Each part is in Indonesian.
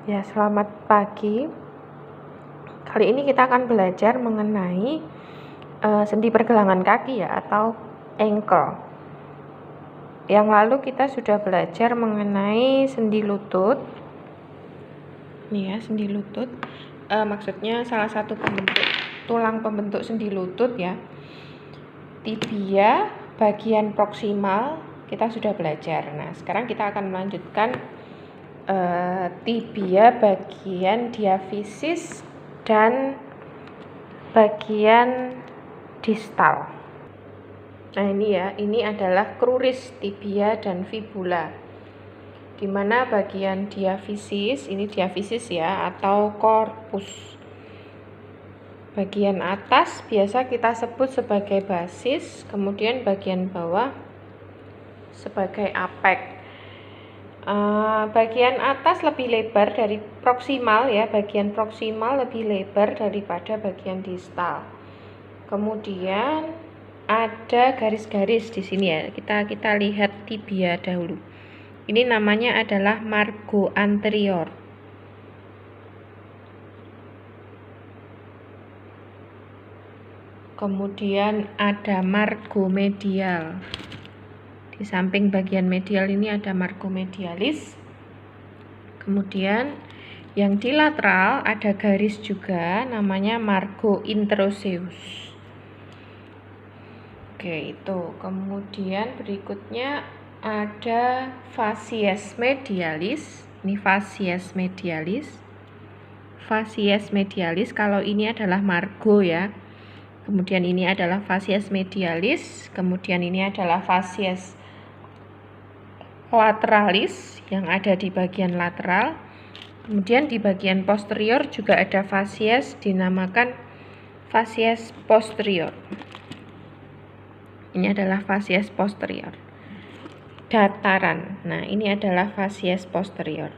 Ya, selamat pagi. Kali ini kita akan belajar mengenai sendi pergelangan kaki ya, atau ankle. Yang lalu kita sudah belajar mengenai sendi lutut. Ini ya, sendi lutut. Maksudnya salah satu tulang pembentuk sendi lutut ya. Tibia bagian proksimal kita sudah belajar. Nah, sekarang kita akan melanjutkan tibia bagian diafisis dan bagian distal. Nah, ini ya, ini adalah kruris tibia dan fibula. Di mana bagian diafisis, ini diafisis ya, atau korpus. Bagian atas biasa kita sebut sebagai basis, kemudian bagian bawah sebagai apek. Bagian atas lebih lebar dari proksimal ya, bagian proksimal lebih lebar daripada bagian distal. Kemudian ada garis-garis di sini ya. Kita lihat tibia dahulu. Ini namanya adalah margo anterior. Kemudian ada margo medial. Di samping bagian medial ini ada margo medialis. Kemudian yang di lateral ada garis juga, namanya margo introseus. Oke, itu. Kemudian berikutnya ada facies medialis. Ini facies medialis. Facies medialis, kalau ini adalah margo ya. Kemudian ini adalah facies medialis. Kemudian ini adalah facies lateralis yang ada di bagian lateral. Kemudian di bagian posterior juga ada facies, dinamakan facies posterior. Ini adalah facies posterior. Dataran. Nah, ini adalah facies posterior.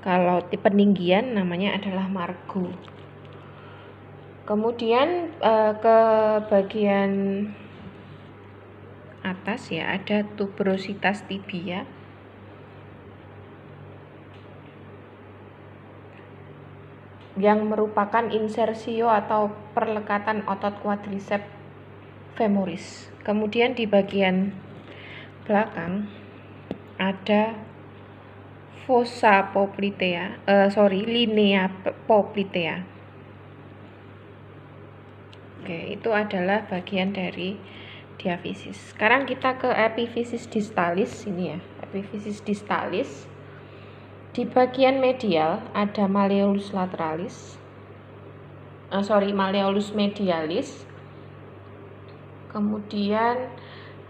Kalau di peninggian namanya adalah margo. Kemudian ke bagian atas ya, ada tuberositas tibia. Yang merupakan insersio atau perlekatan otot quadriceps femoris. Kemudian di bagian belakang ada fossa poplitea, linea poplitea. Oke, itu adalah bagian dari diafisis. Sekarang kita ke epifisis distalis. Ini ya, epifisis distalis. Di bagian medial ada malleolus lateralis. Malleolus medialis. Kemudian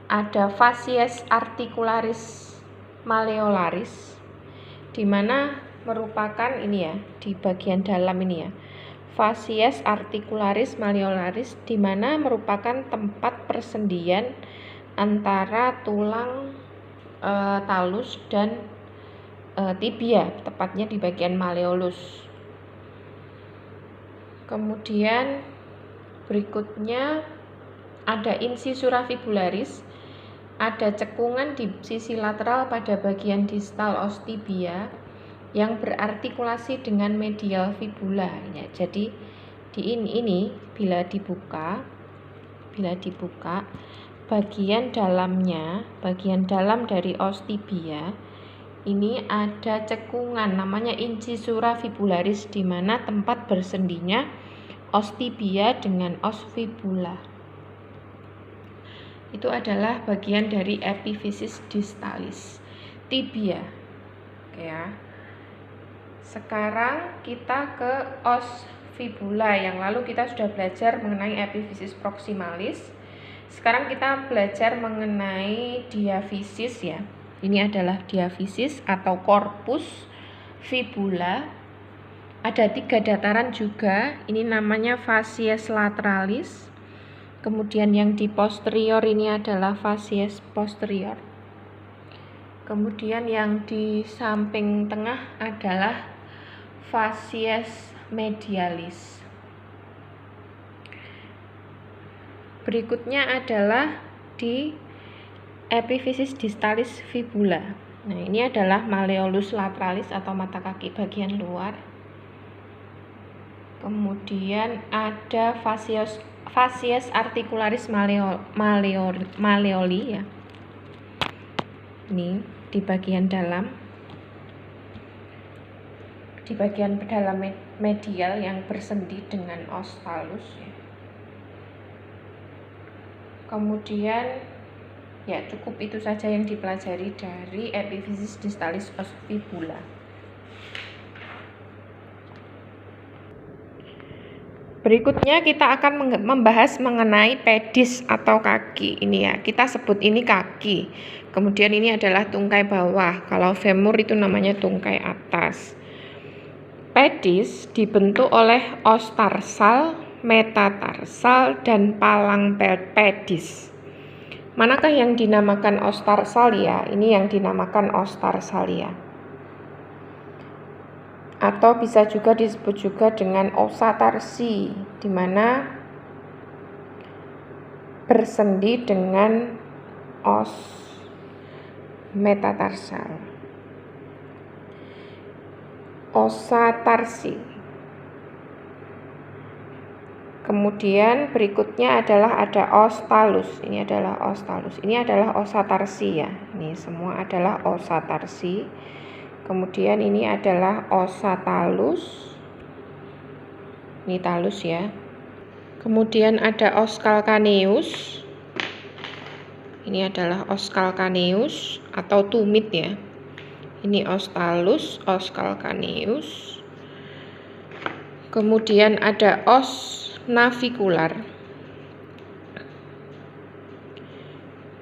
ada facies articularis malleolaris, di mana merupakan ini ya, di bagian dalam ini ya. Facies articularis malleolaris, di mana merupakan tempat persendian antara tulang talus dan tibia, tepatnya di bagian malleolus. Kemudian berikutnya ada incisura fibularis, ada cekungan di sisi lateral pada bagian distal os tibia yang berartikulasi dengan medial fibula ya. Jadi di ini bila dibuka bagian dalam dari os tibia ini ada cekungan namanya incisura fibularis, di mana tempat bersendinya os tibia dengan os fibula. Itu adalah bagian dari epifisis distalis tibia. Oke ya. Sekarang kita ke os fibula. Yang lalu kita sudah belajar mengenai epifisis proximalis. Sekarang kita belajar mengenai diafisis ya. Ini adalah diafisis atau korpus fibula. Ada 3 dataran juga. Ini namanya facies lateralis. Kemudian yang di posterior ini adalah facies posterior. Kemudian yang di samping tengah adalah facies medialis. Berikutnya adalah di epifisis distalis fibula. Nah, ini adalah malleolus lateralis atau mata kaki bagian luar. Kemudian ada facies articularis malleoli ya. Ini di bagian dalam. Di bagian dalam medial yang bersendi dengan os talus ya. Kemudian ya cukup itu saja yang dipelajari dari epifisis distalis os fibula. Berikutnya kita akan membahas mengenai pedis atau kaki. Ini ya, kita sebut ini kaki. Kemudian ini adalah tungkai bawah. Kalau femur itu namanya tungkai atas. Pedis dibentuk oleh os tarsal, metatarsal, dan palang pedis. Manakah yang dinamakan os tarsalia? Ini yang dinamakan os tarsalia. Atau bisa juga disebut juga dengan osa tarsi, di mana bersendi dengan os metatarsal. Osa tarsi. Kemudian berikutnya adalah ada os talus. Ini adalah os talus. Ini adalah osa tarsi ya. Ini semua adalah osa tarsi. Kemudian ini adalah osa talus. Ini talus ya. Kemudian ada os calcaneus. Ini adalah os calcaneus atau tumit ya. Ini os talus, os calcaneus. Kemudian ada os navicular.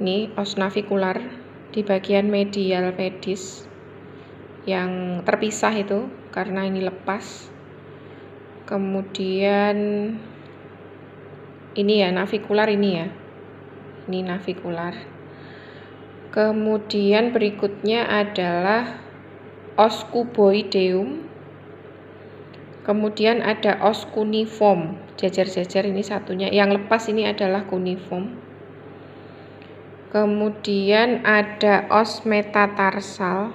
Ini os navicular di bagian medial pedis yang terpisah itu karena ini lepas. Kemudian ini ya navicular ini ya. Ini navicular. Kemudian berikutnya adalah os cuboideum. Kemudian ada os cuneiform, jajar-jajar ini satunya. Yang lepas ini adalah cuneiform. Kemudian ada os metatarsal.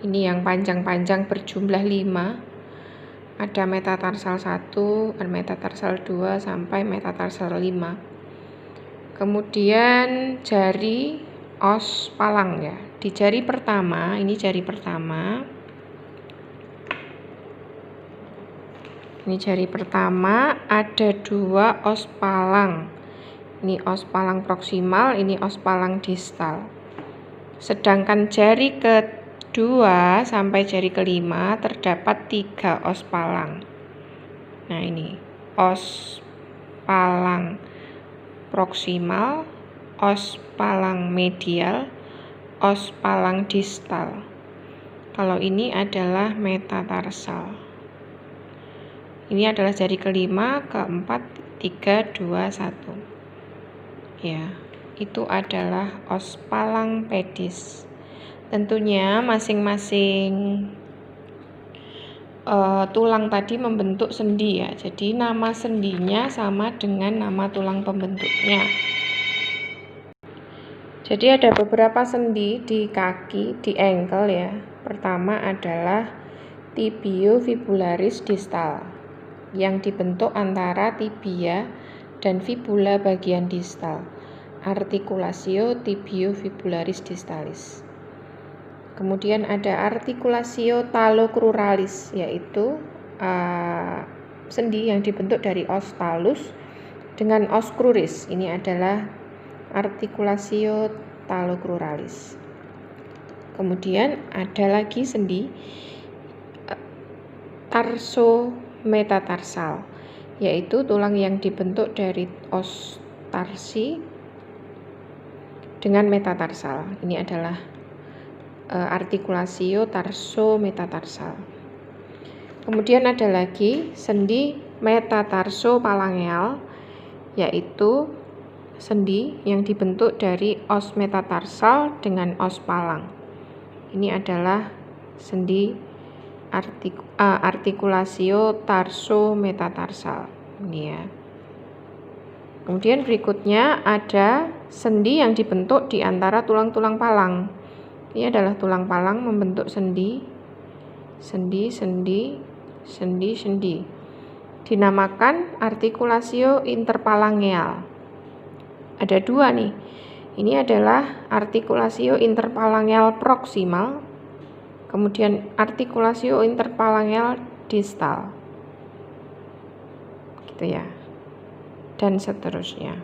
Ini yang panjang-panjang berjumlah 5. Ada metatarsal 1, metatarsal 2 sampai metatarsal 5. Kemudian jari os palang ya. Di jari pertama, ini jari pertama. Ini jari pertama ada 2 os palang. Ini os palang proksimal, ini os palang distal. Sedangkan jari kedua sampai jari kelima terdapat 3 os palang. Nah, ini os palang proksimal, os palang medial, os palang distal. Kalau ini adalah metatarsal. Ini adalah jari kelima, keempat, 3, 2, 1. Ya, itu adalah os palang pedis. Tentunya masing-masing tulang tadi membentuk sendi ya. Jadi nama sendinya sama dengan nama tulang pembentuknya. Jadi ada beberapa sendi di kaki, di ankle ya. Pertama adalah tibiofibularis distal yang dibentuk antara tibia dan fibula bagian distal. Articulatio tibiofibularis distalis. Kemudian ada articulatio talocruralis, yaitu sendi yang dibentuk dari os talus dengan os cruris. Ini adalah articulatio talocruralis. Kemudian ada lagi sendi tarso-metatarsal, yaitu tulang yang dibentuk dari os tarsi dengan metatarsal. Ini adalah articulatio tarso-metatarsal. Kemudian ada lagi sendi metatarso-palangeal, yaitu sendi yang dibentuk dari os metatarsal dengan os palang. Ini adalah sendi articulatio tarso-metatarsal. Ini ya. Kemudian berikutnya ada sendi yang dibentuk di antara tulang-tulang palang. Ini adalah tulang palang membentuk sendi, sendi, sendi, sendi, sendi. Dinamakan artikulasio interpalangeal. Ada dua nih. Ini adalah artikulasio interpalangeal proksimal, kemudian artikulasio interpalangeal distal. Gitu ya. Dan seterusnya.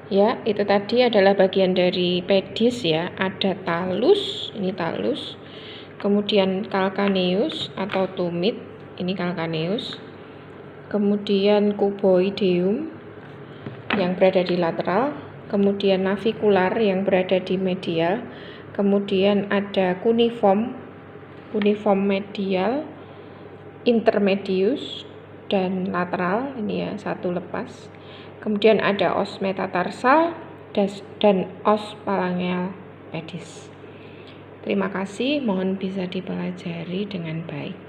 Ya, itu tadi adalah bagian dari pedis ya. Ada talus, ini talus. Kemudian calcaneus atau tumit, ini calcaneus. Kemudian cuboideum yang berada di lateral, kemudian navicular yang berada di medial, kemudian ada cuneiform medial, intermedius dan lateral, ini ya satu lepas. Kemudian ada os metatarsal dan os phalangeal pedis. Terima kasih, mohon bisa dipelajari dengan baik.